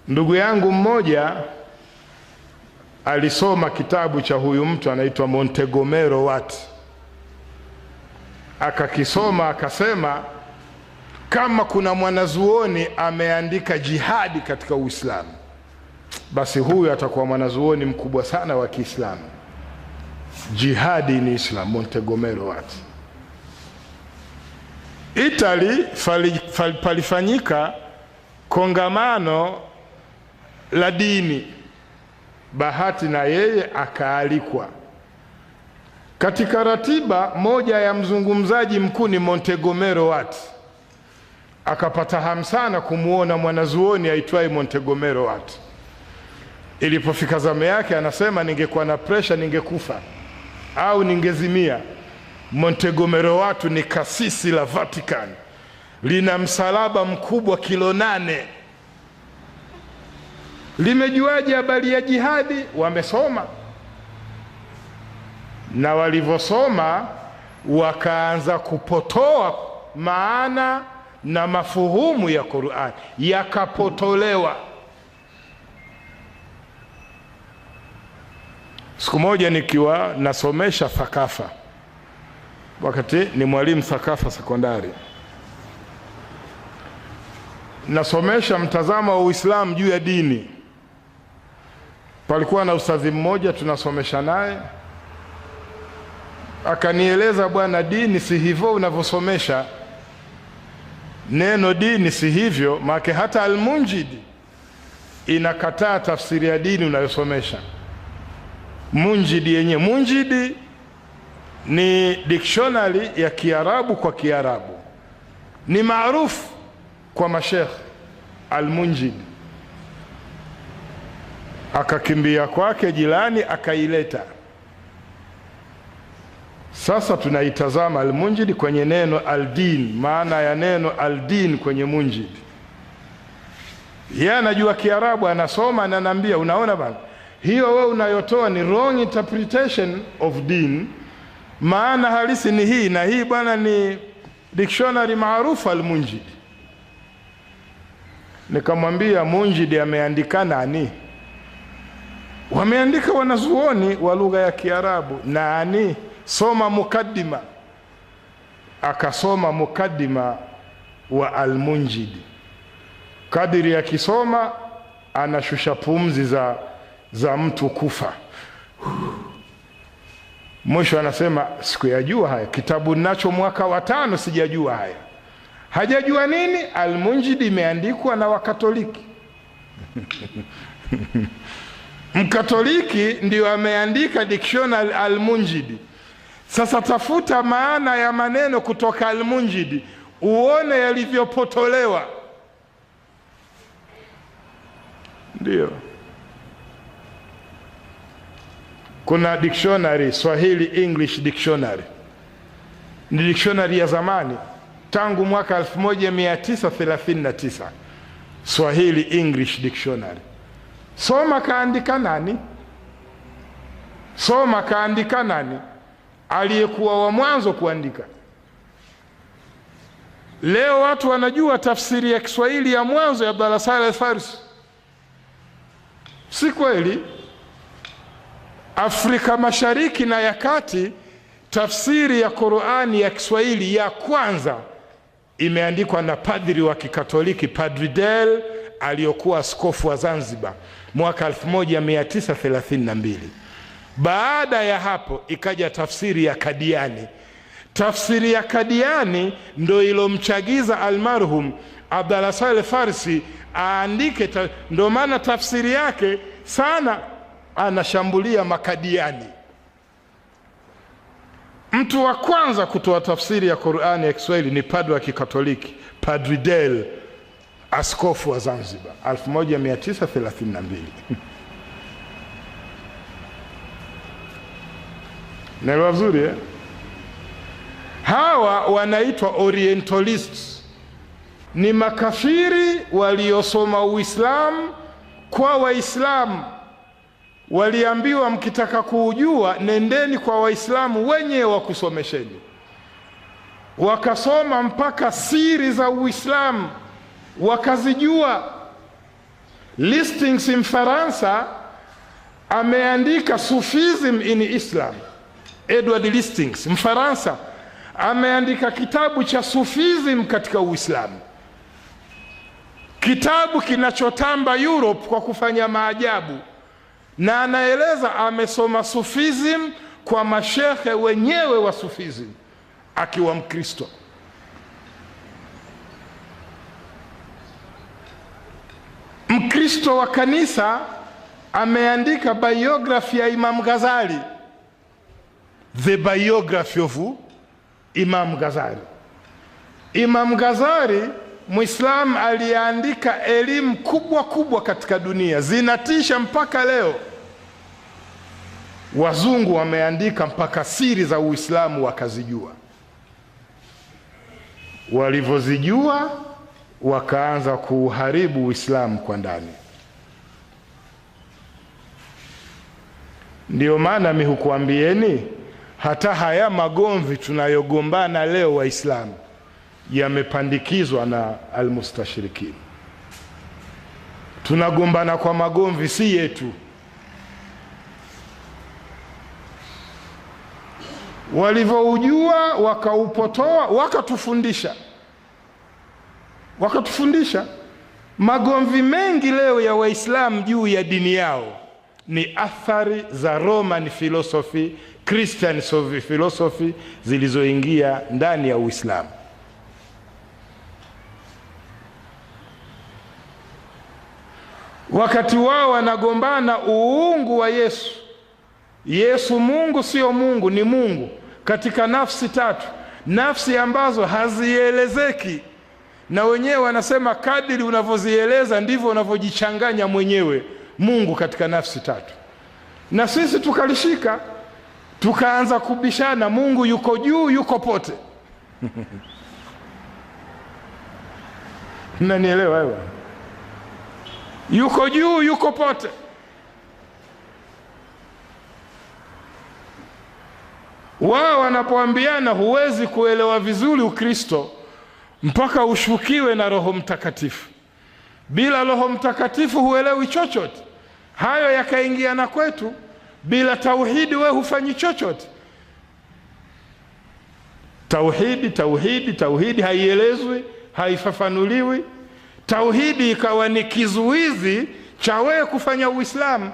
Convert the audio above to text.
Ndugu yangu mmoja alisoma kitabu cha huyu mtu anaitwa Montegomero Watt. Akakisoma akasema kama kuna mwanazuoni ameandika jihadi katika Uislamu, basi huyu atakuwa mwanazuoni mkubwa sana wa Kiislamu. Jihadi ni Islam, Montegomero Watt. Italy palifanyika kongamano la dini. Bahati na yeye akaalikwa. Katika ratiba moja ya mzungumzaji mkuu ni Montegomero Watt. Akapata hamu sana kumuona mwanazuoni aitwaye Montegomero Watt. Ilipofika zamu yake anasema, ningekuwa na pressure ningekufa au ningezimia. Montegomero Watt ni kasisi la Vatican, lina msalaba mkubwa kilo 8. Limejuaje habari ya jihadi? Wamesoma, na walivyosoma wakaanza kupotoa maana na mafuhumu ya Qur'an, yakapotolewa. Siku moja nikiwa nasomesha thakafa, wakati ni mwalimu thakafa sekondari, nasomesha mtazamo wa Uislamu juu ya dini. Palikuwa na ustadhi mmoja tunasomesha naye, akanieleza, bwana, dini si hivyo unavyosomesha. Neno dini si hivyo, maana hata Al-Munjidi inakataa tafsiri ya dini unayosomesha. Munjidi yenyewe, Munjidi ni dictionary ya Kiarabu kwa Kiarabu, ni maarufu kwa mashekh. Al-Munjidi akakimbia kwake jirani akaileta. Sasa tunaitazama Al-Munjidi kwenye neno al-din, maana ya neno al-din kwenye Munjidi. Yeye anajua Kiarabu, anasoma na ananiambia, unaona bana, hiyo wewe unayotoa ni wrong interpretation of din, maana halisi ni hii, na hii bwana ni dictionary maarufu Al-Munjidi. Nikamwambia, Munjidi ameandika nani? Wameandika wanazuoni wa lugha ya Kiarabu. Nani? Soma mukaddima. Akasoma mukaddima wa Al-Munjidi. Kadiri ya kisoma anashusha pumzi za mtu kufa. Mwisho anasema, sikuyajua haya, kitabu nacho mwaka wa 5 sijajua haya. Hajajua nini? Al-Munjidi imeandikwa na Wakatoliki. Mkatoliki ndio ameandika dictionary Al-Munjidi. Sasa tafuta maana ya maneno kutoka Al-Munjidi uone yalivyopotolewa. Ndio kuna dictionary Swahili English Dictionary, ni dictionary ya zamani tangu mwaka 1939. Swahili English Dictionary. Soma kaandika nani? Soma kaandika nani? Aliyekuwa wa mwanzo kuandika. Leo watu wanajua tafsiri ya Kiswahili ya mwanzo ya Abdallah Saleh Farsi. Si kweli? Afrika Mashariki na ya Kati, tafsiri ya Qur'ani ya Kiswahili ya kwanza imeandikwa na padri wa Kikatoliki, Padri Del, aliyokuwa askofu wa Zanzibar mwaka 1932. Baada ya hapo ikaja tafsiri ya Kadiani. Tafsiri ya Kadiani ndo ilomchagiza almarhum Abdallah Saleh Farsi aandike, ndo maana tafsiri yake sana anashambulia Makadiani. Mtu wa kwanza kutoa tafsiri ya Qur'ani ya Kiswahili ni padri wa Kikatoliki, Padri Del, askofu wa Zanzibar, 1932. Naelewa vizuri eh? Hawa wanaitwa Orientalists. Ni makafiri waliosoma Uislamu kwa Waislamu. Waliambiwa, mkitaka kuujua nendeni kwa Waislamu wenyewe wakusomesheni. Wakasoma mpaka siri za Uislamu wakazijua. Listings Mfaransa ameandika Sufism in Islam. Edward Listings Mfaransa ameandika kitabu cha Sufism katika Uislamu, kitabu kinachotamba Europe kwa kufanya maajabu, na anaeleza amesoma Sufism kwa mashehe wenyewe wa Sufism akiwa Mkristo. Mkristo wa kanisa ameandika biography ya Imam Ghazali, the biography of Imam Ghazali. Imam Ghazali Muislam aliandika elimu kubwa kubwa katika dunia, zinatisha mpaka leo. Wazungu wameandika mpaka siri za Uislamu wakazijua. Walivyozijua wakaanza kuharibu Uislamu kwa ndani. Ndio maana mimi hukuambieni hata haya magomvi tunayogombana leo Waislamu yamepandikizwa na almustashrikin. Tunagombana kwa magomvi si yetu. Walivyoujua wakaupotoa, wakatufundisha. Magomvi mengi leo ya Waislamu juu ya dini yao ni athari za Roman philosophy, Christian philosophy zilizoingia ndani ya Uislamu. Wakati wao wanagombana uungu wa Yesu. Yesu Mungu sio Mungu, ni Mungu katika nafsi tatu, nafsi ambazo hazielezeki, na wenyewe wanasema kadiri unavyozieleza ndivyo unavyojichanganya mwenyewe Mungu katika nafsi tatu. Na sisi tukalishika, tukaanza kubishana, Mungu yuko juu, yuko pote. Mnanielewa wewe? Yuko juu, yuko pote. Wao wanapoambiana huwezi kuelewa vizuri Ukristo mpaka ushukiwe na Roho Mtakatifu. Bila Roho Mtakatifu huelewi chochote. Hayo yakaingiana kwetu. Bila tauhidi we hufanyi chochote. Tauhidi haielezwi, haifafanuliwi. Tauhidi ikawa ni kizuizi cha wewe kufanya Uislamu.